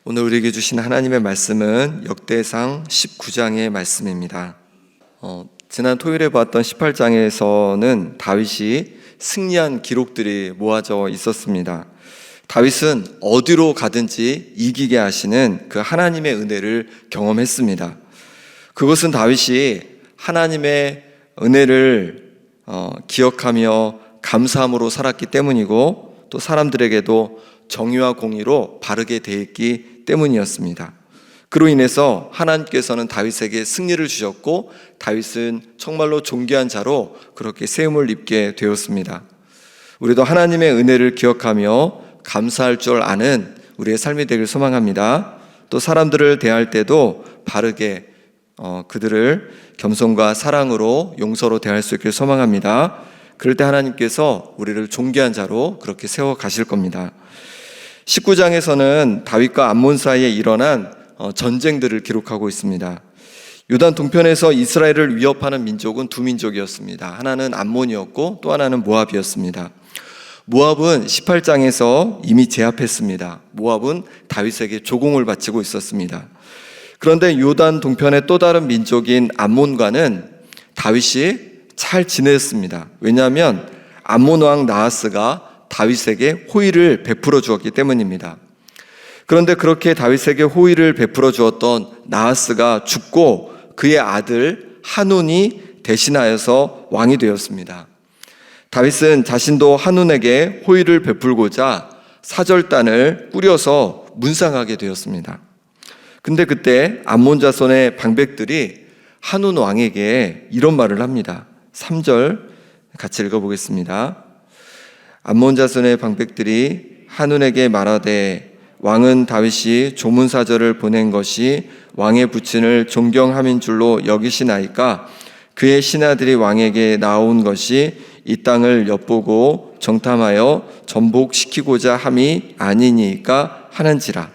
오늘 우리에게 주신 하나님의 말씀은 역대상 19장의 말씀입니다. 지난 토요일에 봤던 18장에서는 다윗이 승리한 기록들이 모아져 있었습니다. 다윗은 어디로 가든지 이기게 하시는 그 하나님의 은혜를 경험했습니다. 그것은 다윗이 하나님의 은혜를 기억하며 감사함으로 살았기 때문이고, 또 사람들에게도 정의와 공의로 바르게 대했기 때문이었습니다. 그로 인해서 하나님께서는 다윗에게 승리를 주셨고, 다윗은 정말로 존귀한 자로 그렇게 세움을 입게 되었습니다. 우리도 하나님의 은혜를 기억하며 감사할 줄 아는 우리의 삶이 되길 소망합니다. 또 사람들을 대할 때도 바르게 그들을 겸손과 사랑으로 용서로 대할 수 있길 소망합니다. 그럴 때 하나님께서 우리를 존귀한 자로 그렇게 세워 가실 겁니다. 19장에서는 다윗과 암몬 사이에 일어난 전쟁들을 기록하고 있습니다. 요단 동편에서 이스라엘을 위협하는 민족은 두 민족이었습니다. 하나는 암몬이었고 또 하나는 모압이었습니다. 모압은 18장에서 이미 제압했습니다. 모압은 다윗에게 조공을 바치고 있었습니다. 그런데 요단 동편의 또 다른 민족인 암몬과는 다윗이 잘 지냈습니다. 왜냐하면 암몬 왕 나하스가 다윗에게 호의를 베풀어 주었기 때문입니다. 그런데 그렇게 다윗에게 호의를 베풀어 주었던 나하스가 죽고 그의 아들 한운이 대신하여서 왕이 되었습니다. 다윗은 자신도 한운에게 호의를 베풀고자 사절단을 꾸려서 문상하게 되었습니다. 근데 그때 암몬 자손의 방백들이 한운 왕에게 이런 말을 합니다. 3절 같이 읽어보겠습니다. 암몬 자손의 방백들이 한운에게 말하되, 왕은 다윗이 조문사절을 보낸 것이 왕의 부친을 존경함인 줄로 여기시나이까? 그의 신하들이 왕에게 나온 것이 이 땅을 엿보고 정탐하여 전복시키고자 함이 아니니까 하는지라.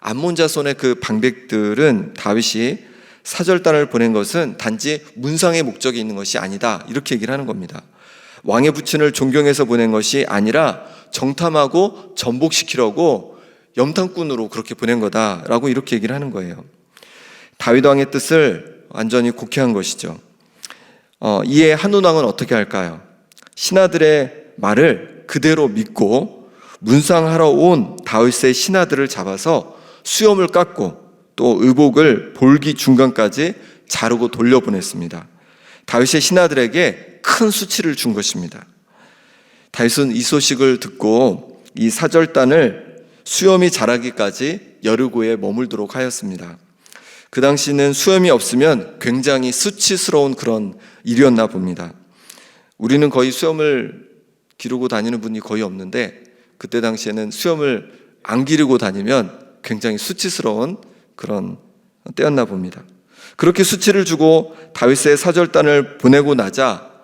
암몬 자손의 그 방백들은 다윗이 사절단을 보낸 것은 단지 문상의 목적이 있는 것이 아니다, 이렇게 얘기를 하는 겁니다. 왕의 부친을 존경해서 보낸 것이 아니라 정탐하고 전복시키려고 염탐꾼으로 그렇게 보낸 거다라고 이렇게 얘기를 하는 거예요. 다윗 왕의 뜻을 완전히 곡해한 것이죠. 이에 한운 왕은 어떻게 할까요? 신하들의 말을 그대로 믿고 문상하러 온 다윗의 신하들을 잡아서 수염을 깎고 또 의복을 볼기 중간까지 자르고 돌려보냈습니다. 다윗의 신하들에게 큰 수치를 준 것입니다. 다윗은 이 소식을 듣고 이 사절단을 수염이 자라기까지 여리고에 머물도록 하였습니다. 그 당시는 수염이 없으면 굉장히 수치스러운 그런 일이었나 봅니다. 우리는 거의 수염을 기르고 다니는 분이 거의 없는데, 그때 당시에는 수염을 안 기르고 다니면 굉장히 수치스러운 그런 때였나 봅니다. 그렇게 수치를 주고 다윗의 사절단을 보내고 나자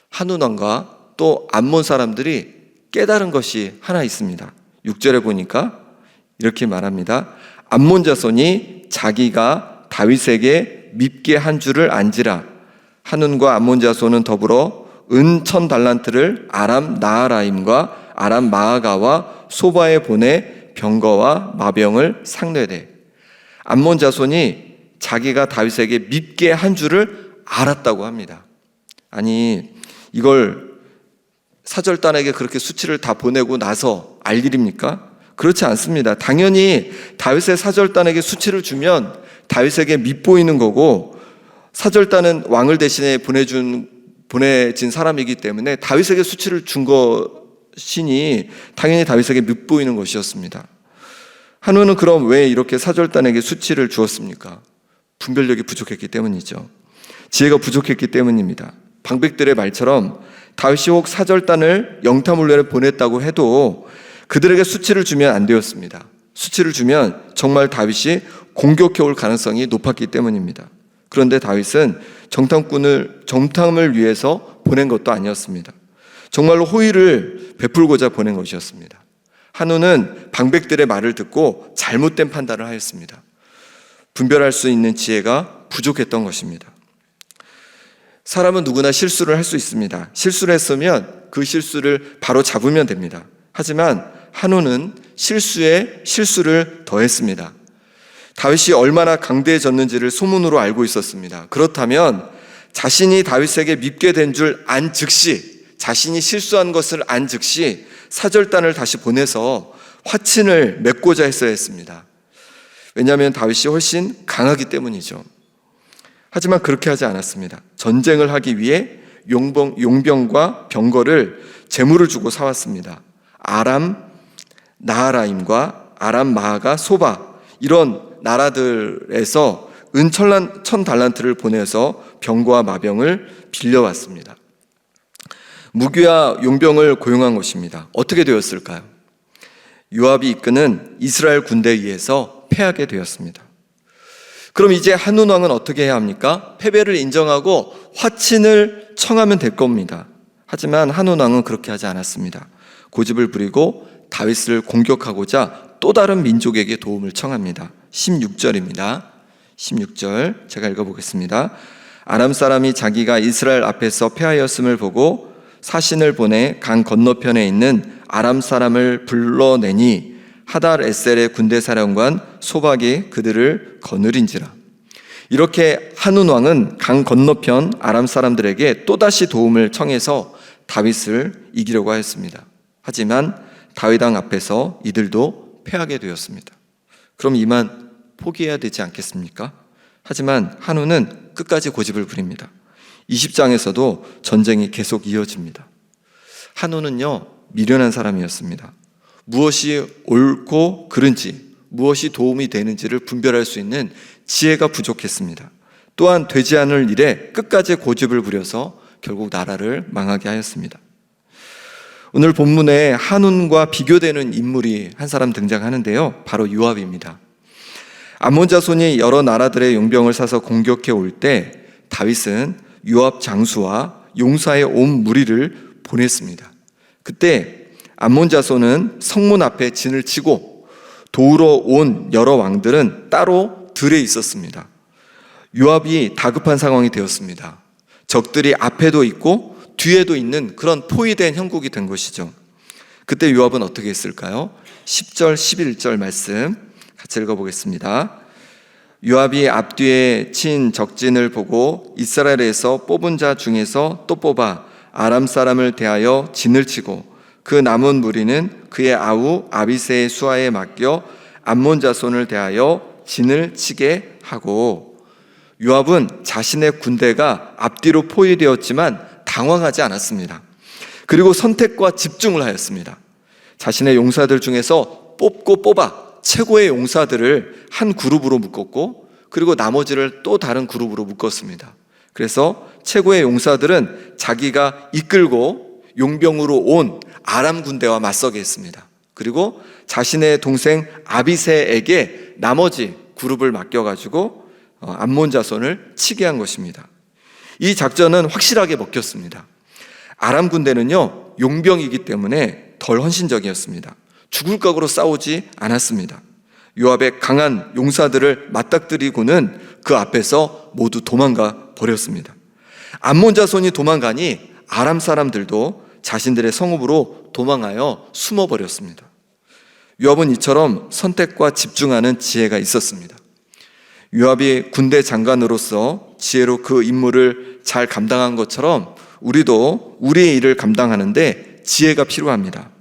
한운 왕과 또 암몬 사람들이 깨달은 것이 하나 있습니다. 6절에 보니까 이렇게 말합니다. 암몬 자손이 자기가 다윗에게 밉게 한 줄을 안지라. 한운과 암몬 자손은 더불어 은 1000달란트를 아람 나하라임과 아람 마아가와 소바에 보내 병거와 마병을 상례되. 암몬 자손이 자기가 다윗에게 밉게 한 줄을 알았다고 합니다. 아니, 이걸 사절단에게 그렇게 수치를 다 보내고 나서 알 일입니까? 그렇지 않습니다. 당연히 다윗의 사절단에게 수치를 주면 다윗에게 밉보이는 거고, 사절단은 왕을 대신해 보내진 사람이기 때문에 다윗에게 수치를 준 것이니 당연히 다윗에게 밉보이는 것이었습니다. 한운은 그럼 왜 이렇게 사절단에게 수치를 주었습니까? 분별력이 부족했기 때문이죠. 지혜가 부족했기 때문입니다. 방백들의 말처럼 다윗이 혹 사절단을 영탐훈련에 보냈다고 해도 그들에게 수치를 주면 안 되었습니다. 수치를 주면 정말 다윗이 공격해 올 가능성이 높았기 때문입니다. 그런데 다윗은 정탐을 위해서 보낸 것도 아니었습니다. 정말로 호의를 베풀고자 보낸 것이었습니다. 한운은 방백들의 말을 듣고 잘못된 판단을 하였습니다. 분별할 수 있는 지혜가 부족했던 것입니다. 사람은 누구나 실수를 할 수 있습니다. 실수를 했으면 그 실수를 바로 잡으면 됩니다. 하지만 한우는 실수에 실수를 더했습니다. 다윗이 얼마나 강대해졌는지를 소문으로 알고 있었습니다. 그렇다면 자신이 다윗에게 밉게 된 줄 안 즉시, 자신이 실수한 것을 안 즉시 사절단을 다시 보내서 화친을 맺고자 했어야 했습니다. 왜냐하면 다윗이 훨씬 강하기 때문이죠. 하지만 그렇게 하지 않았습니다. 전쟁을 하기 위해 용병과 병거를 재물을 주고 사왔습니다. 아람 나하라임과 아람 마하가 소바, 이런 나라들에서 은 1000달란트를 보내서 병거와 마병을 빌려왔습니다. 무기와 용병을 고용한 것입니다. 어떻게 되었을까요? 요압이 이끄는 이스라엘 군대에 의해서 패하게 되었습니다. 그럼 이제 한ուն 왕은 어떻게 해야 합니까? 패배를 인정하고 화친을 청하면 될 겁니다. 하지만 한운 왕은 그렇게 하지 않았습니다. 고집을 부리고 다윗을 공격하고자 또 다른 민족에게 도움을 청합니다. 16절입니다. 16절 제가 읽어보겠습니다. 아람 사람이 자기가 이스라엘 앞에서 패하였음을 보고 사신을 보내 강 건너편에 있는 아람 사람을 불러내니 하달 에셀의 군대 사령관 소박이 그들을 거느린지라. 이렇게 한운 왕은 강 건너편 아람 사람들에게 또다시 도움을 청해서 다윗을 이기려고 하였습니다. 하지만 다윗 왕 앞에서 이들도 패하게 되었습니다. 그럼 이만 포기해야 되지 않겠습니까? 하지만 한운은 끝까지 고집을 부립니다. 20장에서도 전쟁이 계속 이어집니다. 한운은요, 미련한 사람이었습니다. 무엇이 옳고 그른지, 무엇이 도움이 되는지를 분별할 수 있는 지혜가 부족했습니다. 또한 되지 않을 일에 끝까지 고집을 부려서 결국 나라를 망하게 하였습니다. 오늘 본문에 한운과 비교되는 인물이 한 사람 등장하는데요, 바로 요압입니다. 암몬 자손이 여러 나라들의 용병을 사서 공격해 올 때 다윗은 요압 장수와 용사의 온 무리를 보냈습니다. 그때 암몬 자손은 성문 앞에 진을 치고 도우러 온 여러 왕들은 따로 들에 있었습니다. 요압이 다급한 상황이 되었습니다. 적들이 앞에도 있고 뒤에도 있는 그런 포위된 형국이 된 것이죠. 그때 요압은 어떻게 했을까요? 10절 11절 말씀 같이 읽어보겠습니다. 요압이 앞뒤에 친 적진을 보고 이스라엘에서 뽑은 자 중에서 또 뽑아 아람 사람을 대하여 진을 치고 그 남은 무리는 그의 아우 아비새의 수하에 맡겨 암몬 자손을 대하여 진을 치게 하고, 요압은 자신의 군대가 앞뒤로 포위되었지만 당황하지 않았습니다. 그리고 선택과 집중을 하였습니다. 자신의 용사들 중에서 뽑고 뽑아 최고의 용사들을 한 그룹으로 묶었고, 그리고 나머지를 또 다른 그룹으로 묶었습니다. 그래서 최고의 용사들은 자기가 이끌고 용병으로 온 아람 군대와 맞서게 했습니다. 그리고 자신의 동생 아비새에게 나머지 그룹을 맡겨가지고 암몬 자손을 치게 한 것입니다. 이 작전은 확실하게 먹혔습니다. 아람 군대는요, 용병이기 때문에 덜 헌신적이었습니다. 죽을 각오로 싸우지 않았습니다. 요압의 강한 용사들을 맞닥뜨리고는 그 앞에서 모두 도망가 버렸습니다. 암몬 자손이 도망가니 아람 사람들도 자신들의 성읍으로 도망하여 숨어버렸습니다. 요압은 이처럼 선택과 집중하는 지혜가 있었습니다. 요압이 군대 장관으로서 지혜로 그 임무를 잘 감당한 것처럼 우리도 우리의 일을 감당하는데 지혜가 필요합니다.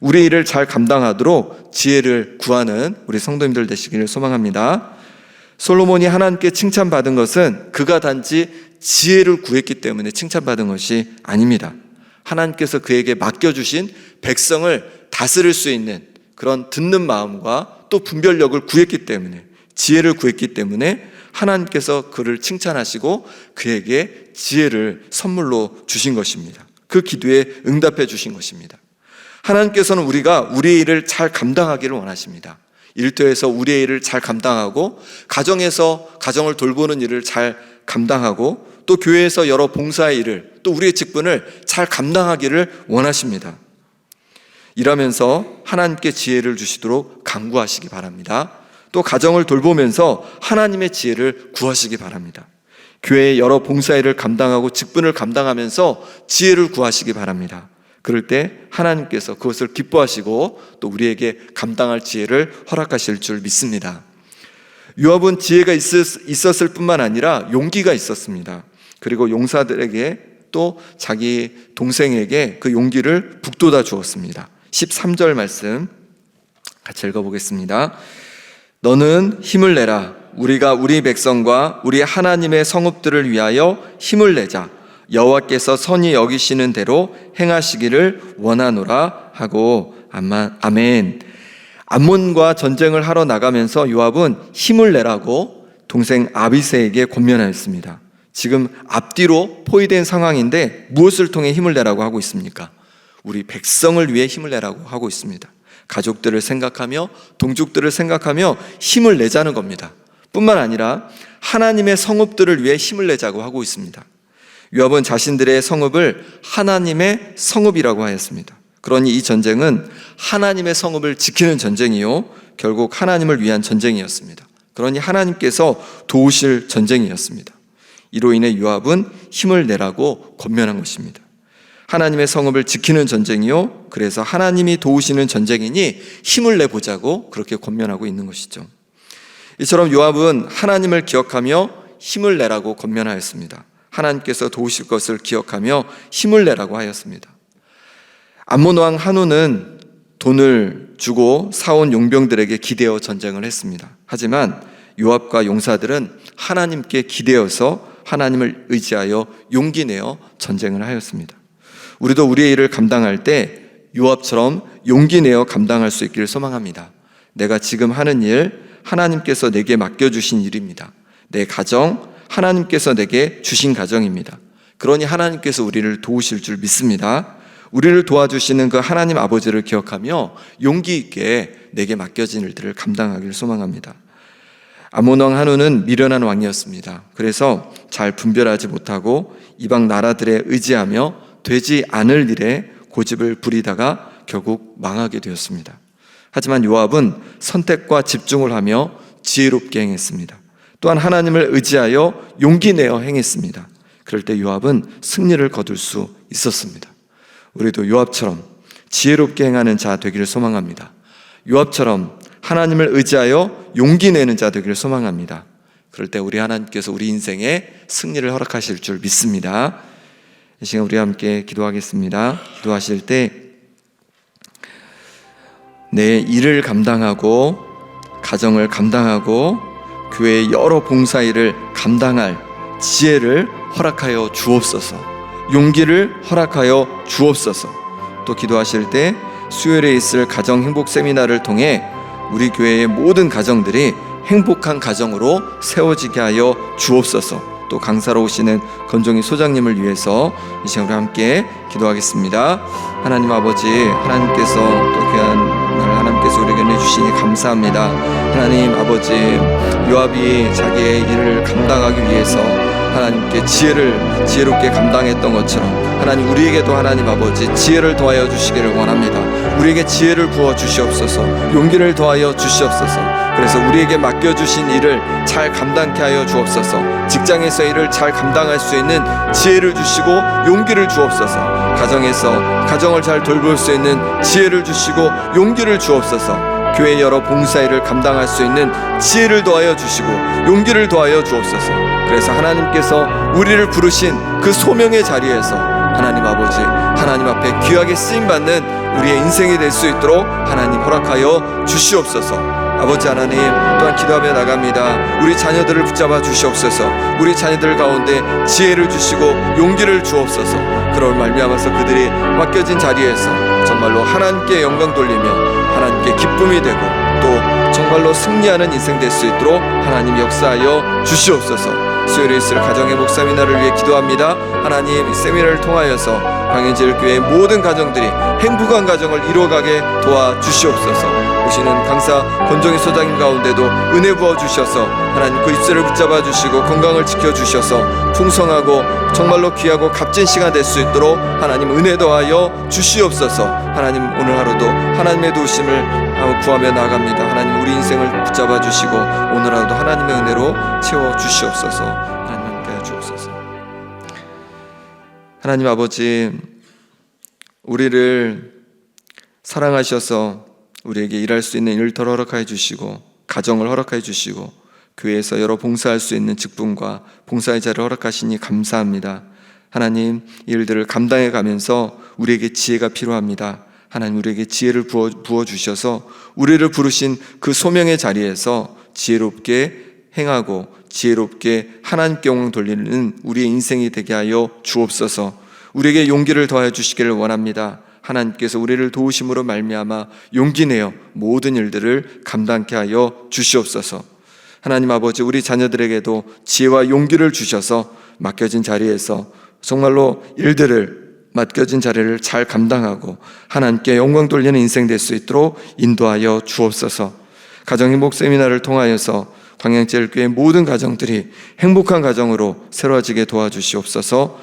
우리의 일을 잘 감당하도록 지혜를 구하는 우리 성도님들 되시기를 소망합니다. 솔로몬이 하나님께 칭찬받은 것은 그가 단지 지혜를 구했기 때문에 칭찬받은 것이 아닙니다. 하나님께서 그에게 맡겨주신 백성을 다스릴 수 있는 그런 듣는 마음과 또 분별력을 구했기 때문에, 지혜를 구했기 때문에 하나님께서 그를 칭찬하시고 그에게 지혜를 선물로 주신 것입니다. 그 기도에 응답해 주신 것입니다. 하나님께서는 우리가 우리의 일을 잘 감당하기를 원하십니다. 일터에서 우리의 일을 잘 감당하고, 가정에서 가정을 돌보는 일을 잘 감당하고, 또 교회에서 여러 봉사의 일을, 또 우리의 직분을 잘 감당하기를 원하십니다. 일하면서 하나님께 지혜를 주시도록 간구하시기 바랍니다. 또 가정을 돌보면서 하나님의 지혜를 구하시기 바랍니다. 교회의 여러 봉사일을 감당하고 직분을 감당하면서 지혜를 구하시기 바랍니다. 그럴 때 하나님께서 그것을 기뻐하시고 또 우리에게 감당할 지혜를 허락하실 줄 믿습니다. 요압은 지혜가 있었을 뿐만 아니라 용기가 있었습니다. 그리고 용사들에게 또 자기 동생에게 그 용기를 북돋아 주었습니다. 13절 말씀 같이 읽어보겠습니다. 너는 힘을 내라. 우리가 우리 백성과 우리 하나님의 성읍들을 위하여 힘을 내자. 여호와께서 선히 여기시는 대로 행하시기를 원하노라 하고 아멘. 암몬과 전쟁을 하러 나가면서 요압은 힘을 내라고 동생 아비새에게 권면하였습니다. 지금 앞뒤로 포위된 상황인데 무엇을 통해 힘을 내라고 하고 있습니까? 우리 백성을 위해 힘을 내라고 하고 있습니다. 가족들을 생각하며 동족들을 생각하며 힘을 내자는 겁니다. 뿐만 아니라 하나님의 성읍들을 위해 힘을 내자고 하고 있습니다. 요압은 자신들의 성읍을 하나님의 성읍이라고 하였습니다. 그러니 이 전쟁은 하나님의 성읍을 지키는 전쟁이요, 결국 하나님을 위한 전쟁이었습니다. 그러니 하나님께서 도우실 전쟁이었습니다. 이로 인해 요압은 힘을 내라고 권면한 것입니다. 하나님의 성읍을 지키는 전쟁이요, 그래서 하나님이 도우시는 전쟁이니 힘을 내보자고 그렇게 권면하고 있는 것이죠. 이처럼 요압은 하나님을 기억하며 힘을 내라고 권면하였습니다. 하나님께서 도우실 것을 기억하며 힘을 내라고 하였습니다. 암몬 왕 한우는 돈을 주고 사온 용병들에게 기대어 전쟁을 했습니다. 하지만 요압과 용사들은 하나님께 기대어서 하나님을 의지하여 용기 내어 전쟁을 하였습니다. 우리도 우리의 일을 감당할 때 요압처럼 용기 내어 감당할 수 있기를 소망합니다. 내가 지금 하는 일, 하나님께서 내게 맡겨주신 일입니다. 내 가정, 하나님께서 내게 주신 가정입니다. 그러니 하나님께서 우리를 도우실 줄 믿습니다. 우리를 도와주시는 그 하나님 아버지를 기억하며 용기 있게 내게 맡겨진 일들을 감당하기를 소망합니다. 암몬 왕 한우는 미련한 왕이었습니다. 그래서 잘 분별하지 못하고 이방 나라들에 의지하며 되지 않을 일에 고집을 부리다가 결국 망하게 되었습니다. 하지만 요압은 선택과 집중을 하며 지혜롭게 행했습니다. 또한 하나님을 의지하여 용기 내어 행했습니다. 그럴 때 요압은 승리를 거둘 수 있었습니다. 우리도 요압처럼 지혜롭게 행하는 자 되기를 소망합니다. 요압처럼 하나님을 의지하여 용기 내는 자 되기를 소망합니다. 그럴 때 우리 하나님께서 우리 인생에 승리를 허락하실 줄 믿습니다. 이 시간 우리 함께 기도하겠습니다. 기도하실 때 내 일을 감당하고 가정을 감당하고 교회의 여러 봉사일을 감당할 지혜를 허락하여 주옵소서. 용기를 허락하여 주옵소서. 또 기도하실 때 수요일에 있을 가정 행복 세미나를 통해 우리 교회의 모든 가정들이 행복한 가정으로 세워지게 하여 주옵소서. 또 강사로 오시는 건종희 소장님을 위해서 이 시간 우리 함께 기도하겠습니다. 하나님 아버지, 하나님께서 또 귀한 날 하나님께서 우리에게 내주시니 감사합니다. 하나님 아버지, 요압이 자기의 일을 감당하기 위해서 하나님께 지혜롭게 감당했던 것처럼 하나님 우리에게도 하나님 아버지 지혜를 더하여 주시기를 원합니다. 우리에게 지혜를 부어 주시옵소서. 용기를 더하여 주시옵소서. 그래서 우리에게 맡겨주신 일을 잘 감당케 하여 주옵소서. 직장에서 일을 잘 감당할 수 있는 지혜를 주시고 용기를 주옵소서. 가정에서 가정을 잘 돌볼 수 있는 지혜를 주시고 용기를 주옵소서. 교회 여러 봉사일을 감당할 수 있는 지혜를 더하여 주시고 용기를 더하여 주옵소서. 그래서 하나님께서 우리를 부르신 그 소명의 자리에서 하나님 아버지, 하나님 앞에 귀하게 쓰임받는 우리의 인생이 될 수 있도록 하나님 허락하여 주시옵소서. 아버지 하나님, 또한 기도하며 나갑니다. 우리 자녀들을 붙잡아 주시옵소서. 우리 자녀들 가운데 지혜를 주시고 용기를 주옵소서. 그럴 말미암아서 그들이 맡겨진 자리에서 정말로 하나님께 영광 돌리며 하나님께 기쁨이 되고 또 정말로 승리하는 인생 될 수 있도록 하나님 역사하여 주시옵소서. 수요일에 있을 가정의 목사미나를 위해 기도합니다. 하나님, 이 세미나를 통하여서 광해제일교회의 모든 가정들이 행복한 가정을 이루어가게 도와주시옵소서. 오시는 강사 권종희 소장님 가운데도 은혜 부어주셔서 하나님 그 입술을 붙잡아 주시고 건강을 지켜주셔서 풍성하고 정말로 귀하고 값진 시간 될 수 있도록 하나님 은혜 더하여 주시옵소서. 하나님, 오늘 하루도 하나님의 도우심을 구하며 나아갑니다. 하나님, 우리 인생을 붙잡아 주시고 오늘 하루도 하나님의 은혜로 채워 주시옵소서. 하나님 함께 주옵소서. 하나님 아버지, 우리를 사랑하셔서 우리에게 일할 수 있는 일터를 허락하여 주시고 가정을 허락하여 주시고 교회에서 여러 봉사할 수 있는 직분과 봉사의 자리를 허락하시니 감사합니다. 하나님, 이 일들을 감당해 가면서 우리에게 지혜가 필요합니다. 하나님, 우리에게 지혜를 부어주셔서 우리를 부르신 그 소명의 자리에서 지혜롭게 행하고 지혜롭게 하나님께 영광 돌리는 우리의 인생이 되게 하여 주옵소서. 우리에게 용기를 더하여 주시기를 원합니다. 하나님께서 우리를 도우심으로 말미암아 용기 내어 모든 일들을 감당케 하여 주시옵소서. 하나님 아버지, 우리 자녀들에게도 지혜와 용기를 주셔서 맡겨진 자리에서 정말로 맡겨진 자리를 잘 감당하고 하나님께 영광 돌리는 인생 될 수 있도록 인도하여 주옵소서. 가정행복 세미나를 통하여서 광양제일교회 모든 가정들이 행복한 가정으로 새로워지게 도와주시옵소서.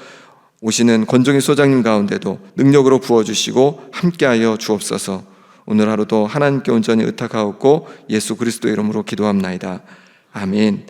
오시는 권종희 소장님 가운데도 능력으로 부어주시고 함께하여 주옵소서. 오늘 하루도 하나님께 온전히 의탁하옵고 예수 그리스도 이름으로 기도합나이다. 아멘.